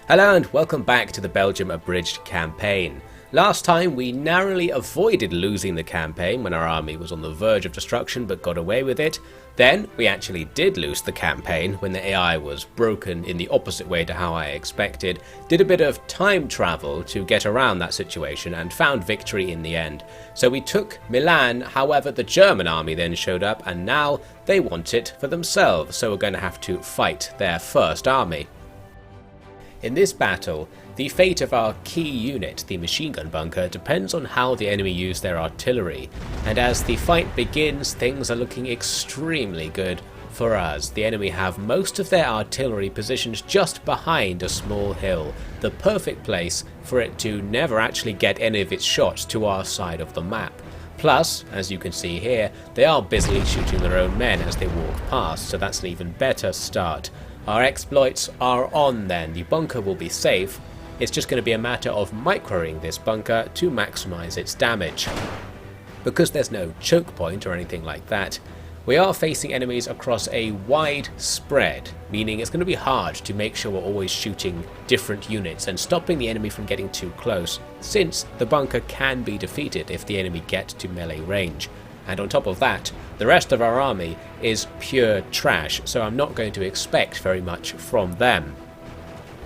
Hello and welcome back to the Belgium Abridged campaign. Last time we narrowly avoided losing the campaign when our army was on the verge of destruction but got away with it. Then we actually did lose the campaign when the AI was broken in the opposite way to how I expected, did a bit of time travel to get around that situation and found victory in the end. So we took Milan, however the German army then showed up and now they want it for themselves, so we're going to have to fight their first army. In this battle, the fate of our key unit, the machine gun bunker, depends on how the enemy use their artillery, and as the fight begins, things are looking extremely good for us. The enemy have most of their artillery positioned just behind a small hill, the perfect place for it to never actually get any of its shots to our side of the map. Plus, as you can see here, they are busily shooting their own men as they walk past, so that's an even better start. Our exploits are on then, the bunker will be safe, it's just going to be a matter of microing this bunker to maximise its damage. Because there's no choke point or anything like that, we are facing enemies across a wide spread, meaning it's going to be hard to make sure we're always shooting different units and stopping the enemy from getting too close, since the bunker can be defeated if the enemy gets to melee range. And on top of that, the rest of our army is pure trash, so I'm not going to expect very much from them.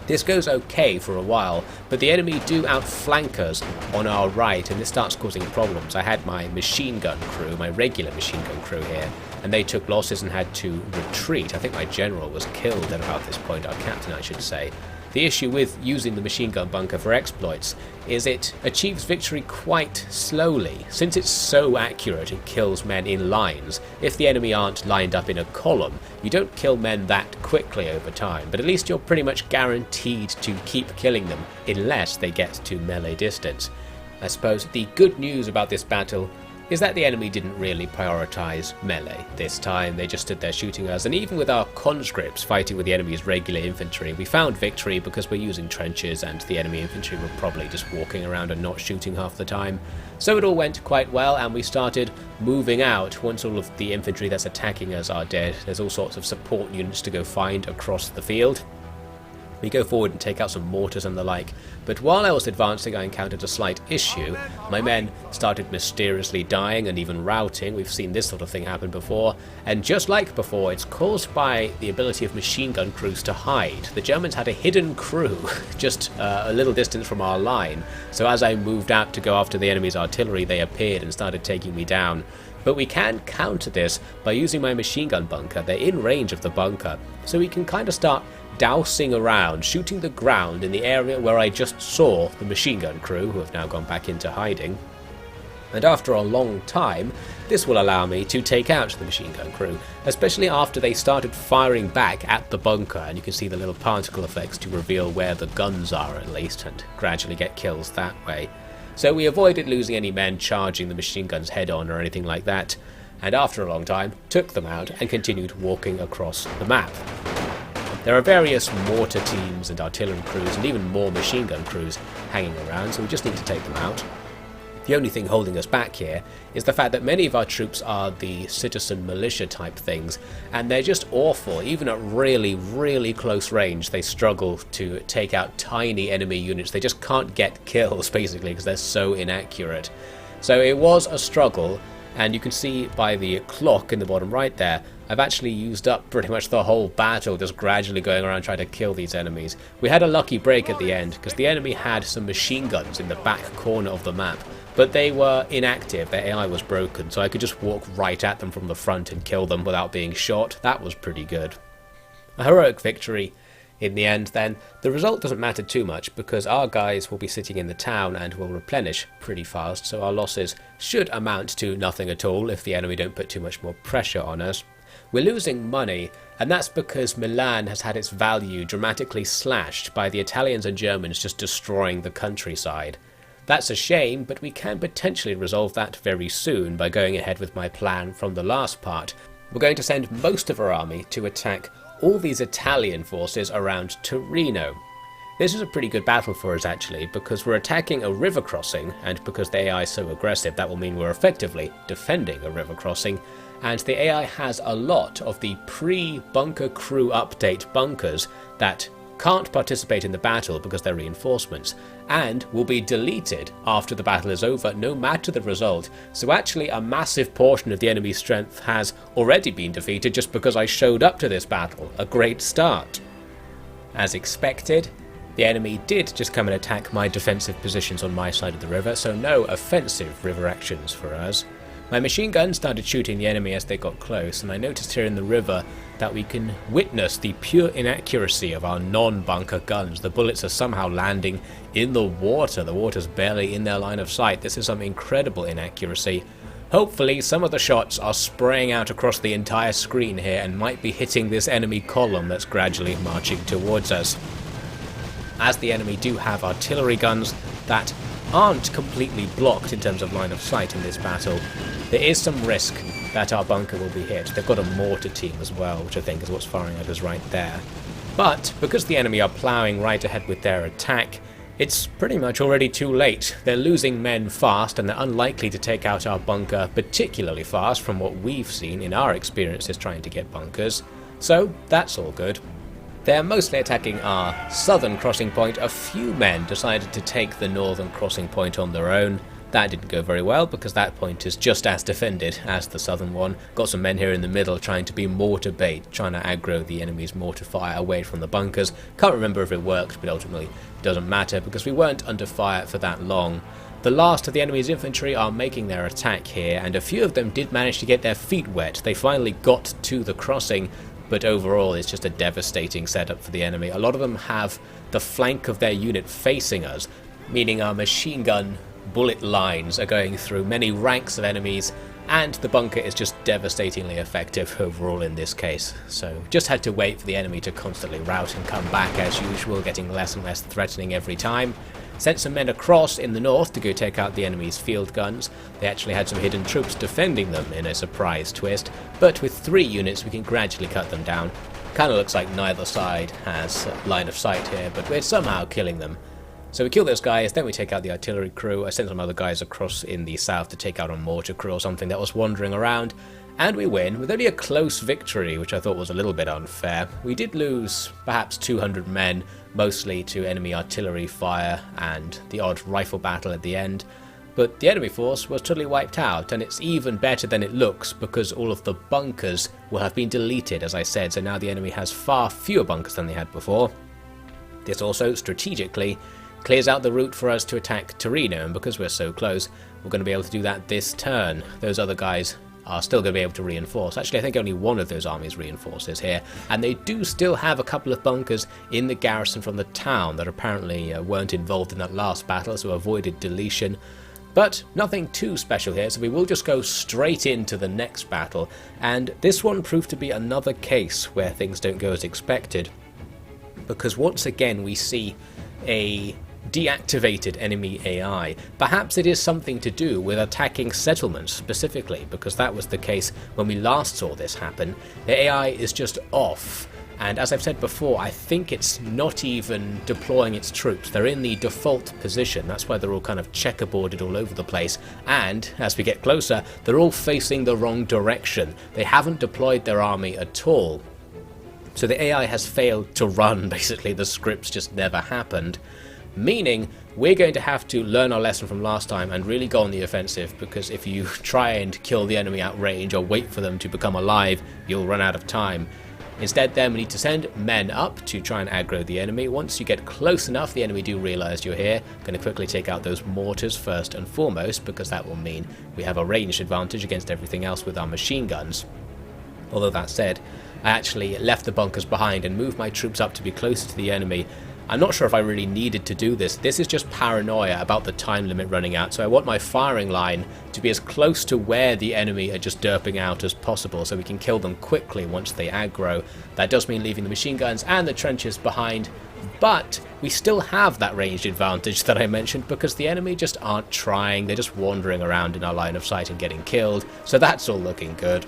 This goes okay for a while, but the enemy do outflank us on our right, and this starts causing problems. I had my machine gun crew, my regular machine gun crew here, and they took losses and had to retreat. I think my general was killed at about this point, our captain I should say. The issue with using the machine gun bunker for exploits is it achieves victory quite slowly. Since it's so accurate it kills men in lines, if the enemy aren't lined up in a column, you don't kill men that quickly over time, but at least you're pretty much guaranteed to keep killing them unless they get to melee distance. I suppose the good news about this battle is that the enemy didn't really prioritise melee this time, they just stood there shooting us, and even with our conscripts fighting with the enemy's regular infantry, we found victory because we're using trenches and the enemy infantry were probably just walking around and not shooting half the time. So it all went quite well and we started moving out. Once all of the infantry that's attacking us are dead, there's all sorts of support units to go find across the field. We go forward and take out some mortars and the like, but while I was advancing I encountered a slight issue. My men started mysteriously dying and even routing. We've seen this sort of thing happen before, and just like before, it's caused by the ability of machine gun crews to hide. The Germans had a hidden crew just a little distance from our line, so as I moved out to go after the enemy's artillery, they appeared and started taking me down. But we can counter this by using my machine gun bunker. They're in range of the bunker, so we can kind of start dousing around, shooting the ground in the area where I just saw the machine gun crew, who have now gone back into hiding. And after a long time, this will allow me to take out the machine gun crew, especially after they started firing back at the bunker, and you can see the little particle effects to reveal where the guns are at least, and gradually get kills that way. So we avoided losing any men charging the machine guns head on or anything like that, and after a long time, took them out and continued walking across the map. There are various mortar teams and artillery crews and even more machine gun crews hanging around, so we just need to take them out. The only thing holding us back here is the fact that many of our troops are the citizen militia type things, and they're just awful. Even at really, really close range, they struggle to take out tiny enemy units. They just can't get kills, basically, because they're so inaccurate. So it was a struggle, and you can see by the clock in the bottom right there, I've actually used up pretty much the whole battle just gradually going around trying to kill these enemies. We had a lucky break at the end because the enemy had some machine guns in the back corner of the map, but they were inactive, their AI was broken, so I could just walk right at them from the front and kill them without being shot. That was pretty good. A heroic victory in the end then. The result doesn't matter too much because our guys will be sitting in the town and will replenish pretty fast, so our losses should amount to nothing at all if the enemy don't put too much more pressure on us. We're losing money, and that's because Milan has had its value dramatically slashed by the Italians and Germans just destroying the countryside. That's a shame, but we can potentially resolve that very soon by going ahead with my plan from the last part. We're going to send most of our army to attack all these Italian forces around Torino. This is a pretty good battle for us actually, because we're attacking a river crossing, and because the AI is so aggressive, that will mean we're effectively defending a river crossing, and the AI has a lot of the pre-bunker crew update bunkers that can't participate in the battle because they're reinforcements, and will be deleted after the battle is over no matter the result. So actually a massive portion of the enemy's strength has already been defeated just because I showed up to this battle. A great start. As expected, the enemy did just come and attack my defensive positions on my side of the river, so no offensive river actions for us. My machine gun started shooting the enemy as they got close, and I noticed here in the river that we can witness the pure inaccuracy of our non-bunker guns. The bullets are somehow landing in the water. The water's barely in their line of sight. This is some incredible inaccuracy. Hopefully some of the shots are spraying out across the entire screen here and might be hitting this enemy column that's gradually marching towards us. As the enemy do have artillery guns that aren't completely blocked in terms of line of sight in this battle, there is some risk that our bunker will be hit. They've got a mortar team as well, which I think is what's firing at us right there. But because the enemy are ploughing right ahead with their attack, it's pretty much already too late. They're losing men fast, and they're unlikely to take out our bunker particularly fast from what we've seen in our experiences trying to get bunkers. So that's all good. They're mostly attacking our southern crossing point. A few men decided to take the northern crossing point on their own. That didn't go very well because that point is just as defended as the southern one. Got some men here in the middle trying to be mortar bait, trying to aggro the enemy's mortar fire away from the bunkers. Can't remember if it worked, but ultimately it doesn't matter because we weren't under fire for that long. The last of the enemy's infantry are making their attack here, and a few of them did manage to get their feet wet. They finally got to the crossing, but overall it's just a devastating setup for the enemy. A lot of them have the flank of their unit facing us, meaning our machine gun bullet lines are going through many ranks of enemies, and the bunker is just devastatingly effective overall in this case. So just had to wait for the enemy to constantly rout and come back as usual, getting less and less threatening every time. Sent some men across in the north to go take out the enemy's field guns. They actually had some hidden troops defending them in a surprise twist, but with 3 units we can gradually cut them down. Kind of looks like neither side has line of sight here, but we're somehow killing them. So we kill those guys, then we take out the artillery crew. I sent some other guys across in the south to take out a mortar crew or something that was wandering around, and we win with only a close victory, which I thought was a little bit unfair. We did lose perhaps 200 men, mostly to enemy artillery fire and the odd rifle battle at the end, but the enemy force was totally wiped out, and it's even better than it looks because all of the bunkers will have been deleted, as I said, so now the enemy has far fewer bunkers than they had before. This also, strategically, clears out the route for us to attack Torino, and because we're so close, we're going to be able to do that this turn. Those other guys are still going to be able to reinforce. Actually, I think only one of those armies reinforces here, and they do still have a couple of bunkers in the garrison from the town that apparently weren't involved in that last battle, so avoided deletion. But nothing too special here, so we will just go straight into the next battle, and this one proved to be another case where things don't go as expected, because once again we see a deactivated enemy AI. Perhaps it is something to do with attacking settlements specifically, because that was the case when we last saw this happen. The AI is just off, and as I've said before, I think it's not even deploying its troops. They're in the default position. That's why they're all kind of checkerboarded all over the place, and as we get closer, they're all facing the wrong direction. They haven't deployed their army at all. So the AI has failed to run, basically. The scripts just never happened. Meaning, we're going to have to learn our lesson from last time and really go on the offensive, because if you try and kill the enemy at range or wait for them to become alive, you'll run out of time. Instead then we need to send men up to try and aggro the enemy. Once you get close enough, the enemy do realise you're here. Going to quickly take out those mortars first and foremost, because that will mean we have a ranged advantage against everything else with our machine guns. Although that said, I actually left the bunkers behind and moved my troops up to be closer to the enemy. I'm not sure if I really needed to do this. This is just paranoia about the time limit running out, so I want my firing line to be as close to where the enemy are just derping out as possible so we can kill them quickly once they aggro. That does mean leaving the machine guns and the trenches behind, but we still have that ranged advantage that I mentioned because the enemy just aren't trying. They're just wandering around in our line of sight and getting killed, so that's all looking good.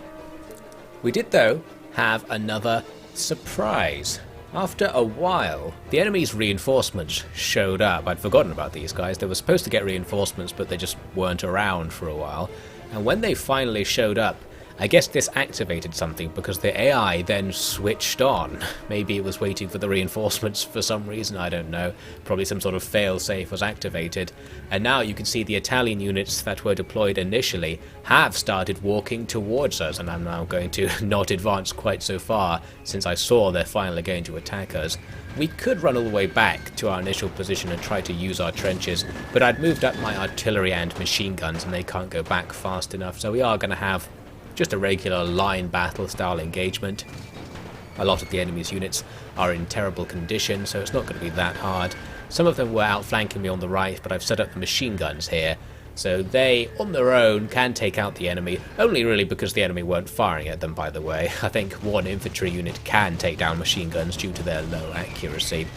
We did, though, have another surprise. After a while, the enemy's reinforcements showed up. I'd forgotten about these guys. They were supposed to get reinforcements, but they just weren't around for a while. And when they finally showed up, I guess this activated something because the AI then switched on. Maybe it was waiting for the reinforcements for some reason, I don't know. Probably some sort of fail-safe was activated. And now you can see the Italian units that were deployed initially have started walking towards us, and I'm now going to not advance quite so far since I saw they're finally going to attack us. We could run all the way back to our initial position and try to use our trenches, but I'd moved up my artillery and machine guns and they can't go back fast enough, so we are going to have just a regular line battle style engagement. A lot of the enemy's units are in terrible condition, so it's not going to be that hard. Some of them were outflanking me on the right, but I've set up the machine guns here, so they, on their own, can take out the enemy, only really because the enemy weren't firing at them, by the way. I think one infantry unit can take down machine guns due to their low accuracy.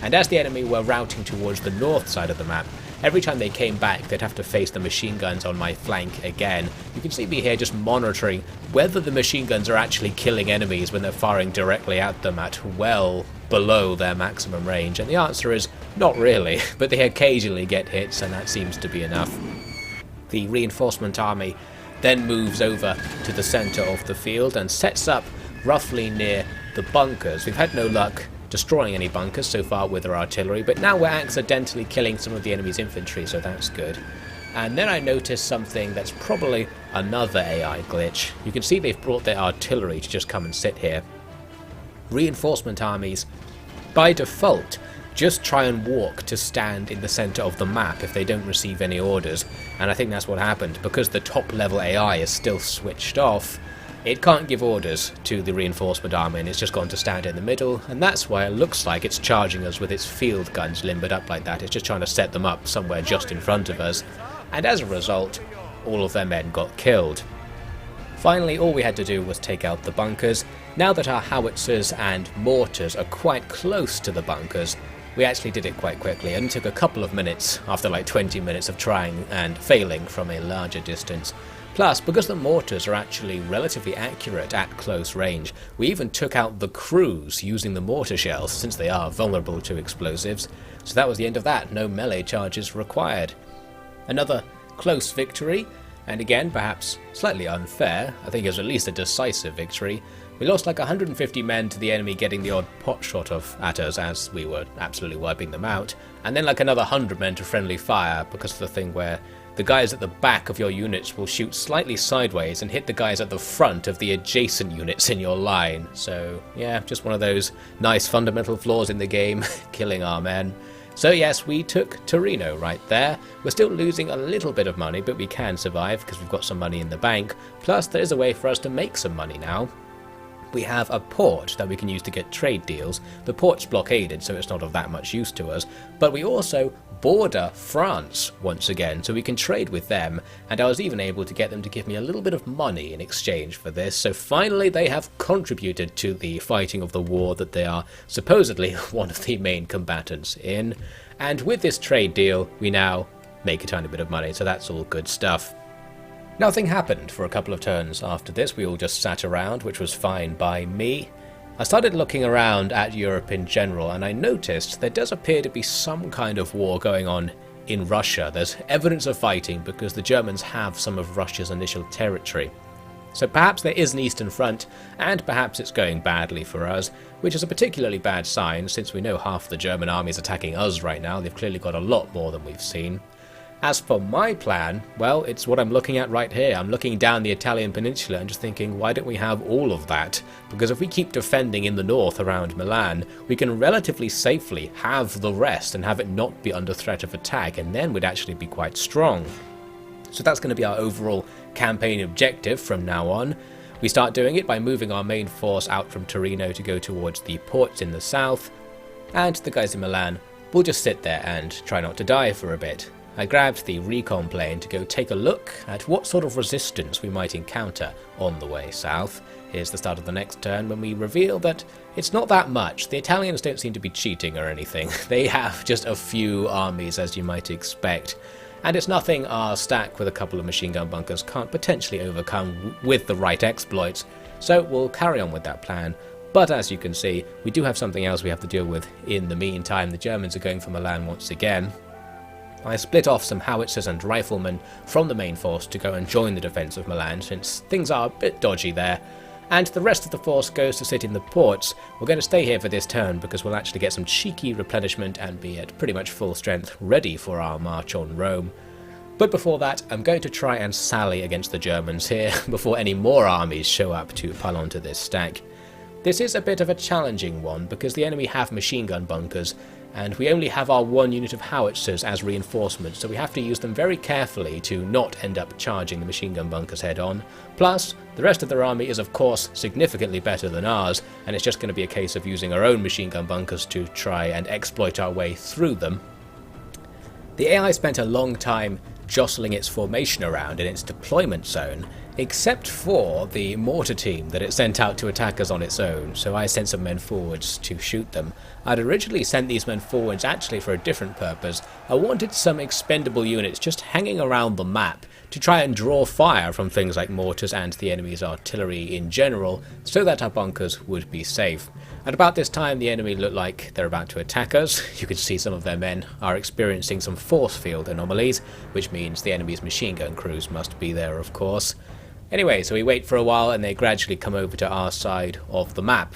And as the enemy were routing towards the north side of the map, every time they came back they'd have to face the machine guns on my flank again. You can see me here just monitoring whether the machine guns are actually killing enemies when they're firing directly at them at well below their maximum range, and the answer is not really, but they occasionally get hits and that seems to be enough. The reinforcement army then moves over to the centre of the field and sets up roughly near the bunkers. We've had no luck destroying any bunkers so far with our artillery, but now we're accidentally killing some of the enemy's infantry, so that's good. And then I noticed something that's probably another AI glitch. You can see they've brought their artillery to just come and sit here. Reinforcement armies, by default, just try and walk to stand in the centre of the map if they don't receive any orders, and I think that's what happened. Because the top level AI is still switched off, it can't give orders to the reinforcement army and it's just gone to stand in the middle, and that's why it looks like it's charging us with its field guns limbered up like that. It's just trying to set them up somewhere just in front of us, and as a result, all of their men got killed. Finally, all we had to do was take out the bunkers. Now that our howitzers and mortars are quite close to the bunkers, we actually did it quite quickly. It only took a couple of minutes after like 20 minutes of trying and failing from a larger distance. Plus, because the mortars are actually relatively accurate at close range, we even took out the crews using the mortar shells since they are vulnerable to explosives. So that was the end of that, no melee charges required. Another close victory, and again perhaps slightly unfair. I think it was at least a decisive victory. We lost like 150 men to the enemy getting the odd pot shot at us as we were absolutely wiping them out, and then like another 100 men to friendly fire because of the thing where the guys at the back of your units will shoot slightly sideways and hit the guys at the front of the adjacent units in your line. So yeah, just one of those nice fundamental flaws in the game, killing our men. So yes, we took Torino right there. We're still losing a little bit of money, but we can survive because we've got some money in the bank. Plus there is a way for us to make some money now. We have a port that we can use to get trade deals. The port's blockaded, so it's not of that much use to us, but we also border France once again, so we can trade with them, and I was even able to get them to give me a little bit of money in exchange for this, so finally they have contributed to the fighting of the war that they are supposedly one of the main combatants in, and with this trade deal we now make a tiny bit of money, so that's all good stuff. Nothing happened for a couple of turns after this. We all just sat around, which was fine by me. I started looking around at Europe in general, and I noticed there does appear to be some kind of war going on in Russia. There's evidence of fighting because the Germans have some of Russia's initial territory. So perhaps there is an Eastern Front, and perhaps it's going badly for us, which is a particularly bad sign since we know half the German army is attacking us right now. They've clearly got a lot more than we've seen. As for my plan, well, it's what I'm looking at right here. I'm looking down the Italian peninsula and just thinking, why don't we have all of that? Because if we keep defending in the north around Milan, we can relatively safely have the rest and have it not be under threat of attack, and then we'd actually be quite strong. So that's going to be our overall campaign objective from now on. We start doing it by moving our main force out from Torino to go towards the ports in the south, and the guys in Milan will just sit there and try not to die for a bit. I grabbed the recon plane to go take a look at what sort of resistance we might encounter on the way south. Here's the start of the next turn when we reveal that it's not that much. The Italians don't seem to be cheating or anything. They have just a few armies, as you might expect. And it's nothing our stack with a couple of machine gun bunkers can't potentially overcome with the right exploits. So we'll carry on with that plan. But as you can see, we do have something else we have to deal with in the meantime. The Germans are going for Milan once again. I split off some howitzers and riflemen from the main force to go and join the defence of Milan, since things are a bit dodgy there, and the rest of the force goes to sit in the ports. We're going to stay here for this turn because we'll actually get some cheeky replenishment and be at pretty much full strength, ready for our march on Rome. But before that, I'm going to try and sally against the Germans here before any more armies show up to pile onto this stack. This is a bit of a challenging one because the enemy have machine gun bunkers, and we only have our one unit of howitzers as reinforcement, so we have to use them very carefully to not end up charging the machine gun bunkers head on. Plus, the rest of their army is of course significantly better than ours, and it's just going to be a case of using our own machine gun bunkers to try and exploit our way through them. The AI spent a long time jostling its formation around in its deployment zone, except for the mortar team that it sent out to attack us on its own, so I sent some men forwards to shoot them. I'd originally sent these men forwards actually for a different purpose. I wanted some expendable units just hanging around the map to try and draw fire from things like mortars and the enemy's artillery in general, so that our bunkers would be safe. At about this time, the enemy looked like they're about to attack us. You can see some of their men are experiencing some force field anomalies, which means the enemy's machine gun crews must be there, of course. Anyway, so we wait for a while and they gradually come over to our side of the map.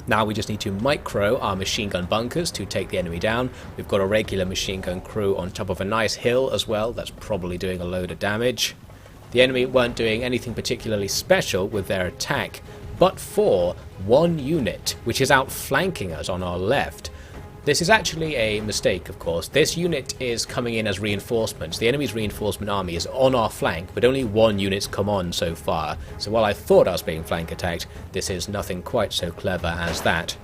Now we just need to micro our machine gun bunkers to take the enemy down. We've got a regular machine gun crew on top of a nice hill as well. That's probably doing a load of damage. The enemy weren't doing anything particularly special with their attack, but for one unit, which is outflanking us on our left. This is actually a mistake, of course. This unit is coming in as reinforcements. The enemy's reinforcement army is on our flank, but only one unit's come on so far. So while I thought I was being flank attacked, this is nothing quite so clever as that.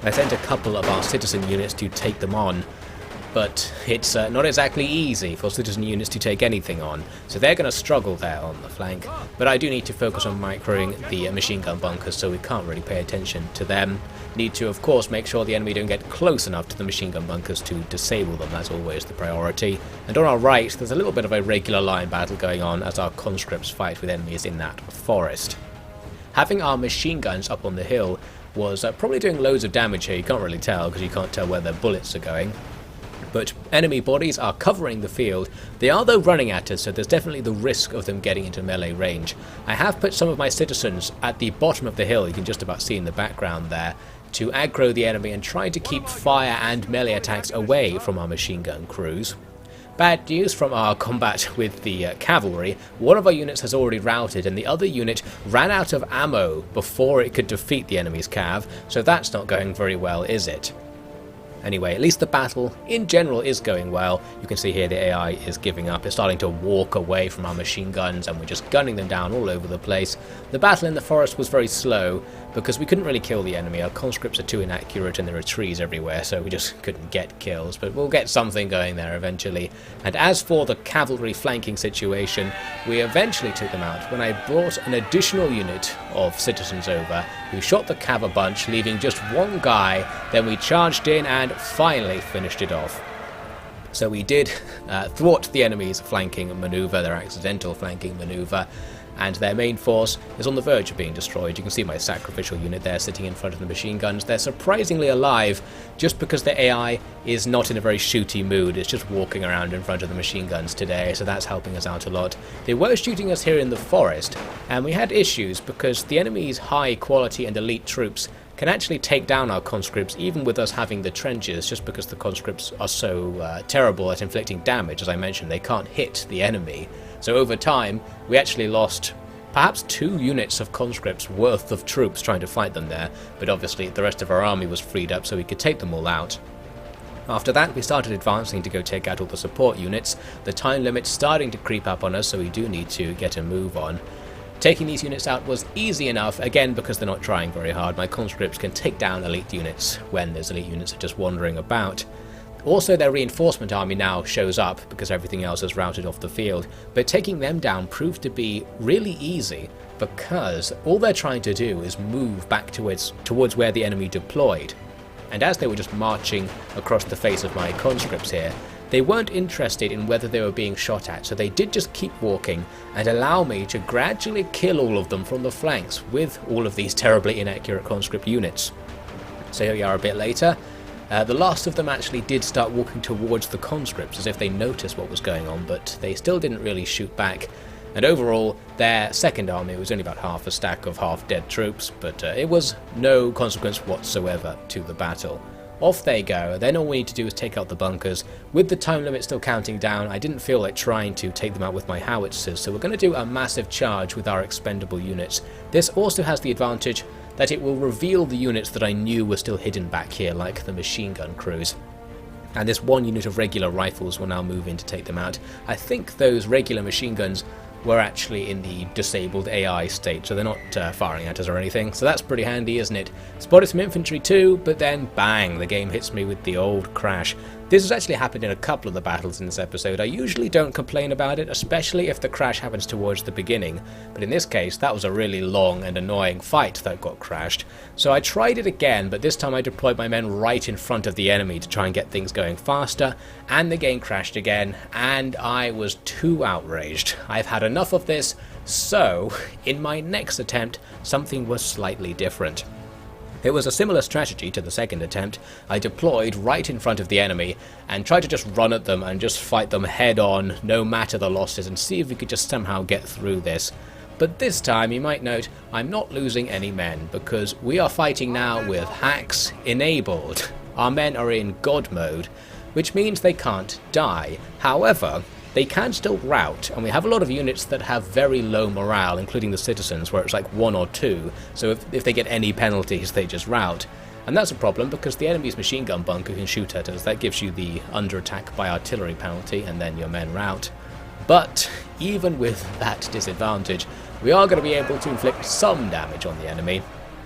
I sent a couple of our citizen units to take them on, but it's not exactly easy for citizen units to take anything on, so they're going to struggle there on the flank. But I do need to focus on microing the machine gun bunkers, so we can't really pay attention to them. Need to, of course, make sure the enemy don't get close enough to the machine gun bunkers to disable them. That's always the priority. And on our right, there's a little bit of a regular line battle going on as our conscripts fight with enemies in that forest. Having our machine guns up on the hill was probably doing loads of damage here. You can't really tell because you can't tell where their bullets are going. But enemy bodies are covering the field. They are though running at us, so there's definitely the risk of them getting into melee range. I have put some of my citizens at the bottom of the hill, you can just about see in the background there, to aggro the enemy and try to keep fire and melee attacks away from our machine gun crews. Bad news from our combat with the cavalry. One of our units has already routed and the other unit ran out of ammo before it could defeat the enemy's cav, so that's not going very well, is it? Anyway, at least the battle in general is going well. You can see here the AI is giving up. It's starting to walk away from our machine guns and we're just gunning them down all over the place. The battle in the forest was very slow because we couldn't really kill the enemy. Our conscripts are too inaccurate and there are trees everywhere, so we just couldn't get kills. But we'll get something going there eventually. And as for the cavalry flanking situation, we eventually took them out when I brought an additional unit of citizens over who shot the cav a bunch, leaving just one guy. Then we charged in and finally finished it off. So we did thwart the enemy's flanking maneuver, their accidental flanking maneuver, and their main force is on the verge of being destroyed. You can see my sacrificial unit there sitting in front of the machine guns. They're surprisingly alive just because the AI is not in a very shooty mood. It's just walking around in front of the machine guns today, so that's helping us out a lot. They were shooting us here in the forest, and we had issues because the enemy's high quality and elite troops can actually take down our conscripts even with us having the trenches, just because the conscripts are so terrible at inflicting damage. As I mentioned, they can't hit the enemy. So over time, we actually lost perhaps 2 units of conscripts worth of troops trying to fight them there, but obviously the rest of our army was freed up so we could take them all out. After that, we started advancing to go take out all the support units. The time limit's starting to creep up on us, so we do need to get a move on. Taking these units out was easy enough, again because they're not trying very hard. My conscripts can take down elite units when those elite units are just wandering about. Also, their reinforcement army now shows up because everything else is routed off the field, but taking them down proved to be really easy because all they're trying to do is move back towards where the enemy deployed. And as they were just marching across the face of my conscripts here, they weren't interested in whether they were being shot at, so they did just keep walking and allow me to gradually kill all of them from the flanks with all of these terribly inaccurate conscript units. So here we are a bit later, The last of them actually did start walking towards the conscripts as if they noticed what was going on, but they still didn't really shoot back. And overall, their second army was only about half a stack of half-dead troops, but it was no consequence whatsoever to the battle. Off they go. Then all we need to do is take out the bunkers. With the time limit still counting down, I didn't feel like trying to take them out with my howitzers, so we're going to do a massive charge with our expendable units. This also has the advantage that it will reveal the units that I knew were still hidden back here, like the machine gun crews. And this one unit of regular rifles will now move in to take them out. I think those regular machine guns were actually in the disabled AI state, so they're not firing at us or anything, so that's pretty handy, isn't it? Spotted some infantry too, but then bang, the game hits me with the old crash. This has actually happened in a couple of the battles in this episode. I usually don't complain about it, especially if the crash happens towards the beginning, but in this case that was a really long and annoying fight that got crashed. So I tried it again, but this time I deployed my men right in front of the enemy to try and get things going faster, and the game crashed again, and I was too outraged. I've had enough of this, so in my next attempt something was slightly different. It was a similar strategy to the second attempt. I deployed right in front of the enemy and tried to just run at them and just fight them head on, no matter the losses, and see if we could just somehow get through this. But this time, you might note, I'm not losing any men, because we are fighting now with hacks enabled. Our men are in God mode, which means they can't die. However, they can still rout, and we have a lot of units that have very low morale, including the citizens, where it's like 1 or 2, so if they get any penalties they just rout. And that's a problem because the enemy's machine gun bunker can shoot at us. That gives you the under attack by artillery penalty, and then your men rout. But even with that disadvantage, we are going to be able to inflict some damage on the enemy.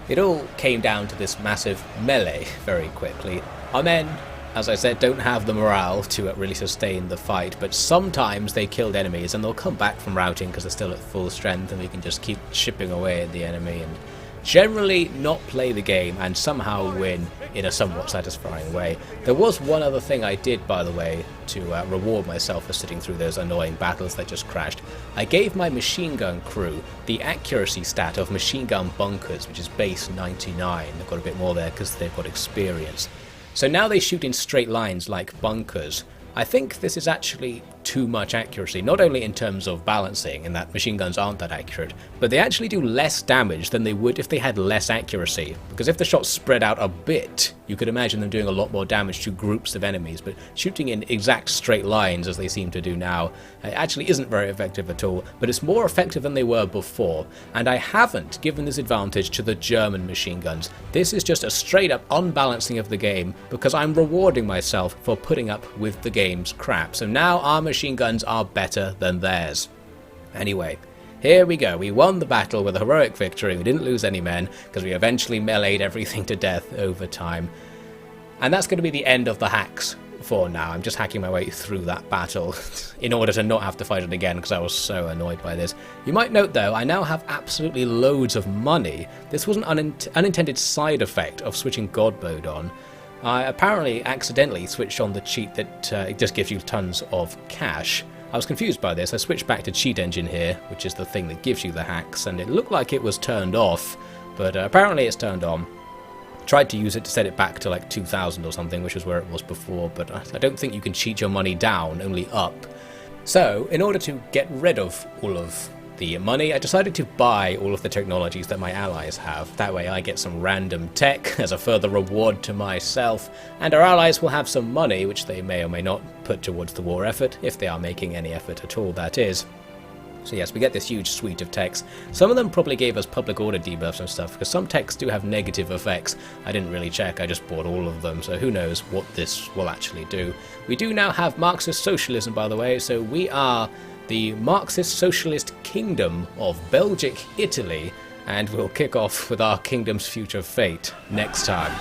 It all came down to this massive melee very quickly. Our men, as I said, don't have the morale to really sustain the fight, but sometimes they killed enemies and they'll come back from routing because they're still at full strength, and we can just keep chipping away at the enemy and generally not play the game and somehow win in a somewhat satisfying way. There was one other thing I did, by the way, to reward myself for sitting through those annoying battles that just crashed. I gave my machine gun crew the accuracy stat of machine gun bunkers, which is base 99. They've got a bit more there because they've got experience. So now they shoot in straight lines like bunkers. I think this is actually too much accuracy, not only in terms of balancing, in that machine guns aren't that accurate, but they actually do less damage than they would if they had less accuracy, because if the shots spread out a bit, you could imagine them doing a lot more damage to groups of enemies, but shooting in exact straight lines as they seem to do now actually isn't very effective at all, but it's more effective than they were before, and I haven't given this advantage to the German machine guns. This is just a straight up unbalancing of the game, because I'm rewarding myself for putting up with the game's crap, so now our machine guns are better than theirs. Anyway, here we go. We won the battle with a heroic victory. We didn't lose any men because we eventually meleeed everything to death over time. And that's going to be the end of the hacks for now. I'm just hacking my way through that battle in order to not have to fight it again because I was so annoyed by this. You might note though, I now have absolutely loads of money. This was an unintended side effect of switching God mode on. I apparently accidentally switched on the cheat that it just gives you tons of cash. I was confused by this. I switched back to cheat engine here, which is the thing that gives you the hacks, and it looked like it was turned off, but apparently it's turned on. Tried to use it to set it back to like 2000 or something, which is where it was before, but I don't think you can cheat your money down, only up. So, in order to get rid of all of the money, I decided to buy all of the technologies that my allies have. That way I get some random tech as a further reward to myself, and our allies will have some money which they may or may not put towards the war effort, if they are making any effort at all, that is. So yes, we get this huge suite of techs. Some of them probably gave us public order debuffs and stuff, because some techs do have negative effects. I didn't really check, I just bought all of them, so who knows what this will actually do. We do now have Marxist socialism, by the way, so we are the Marxist Socialist Kingdom of Belgic Italy, and we'll kick off with our kingdom's future fate next time.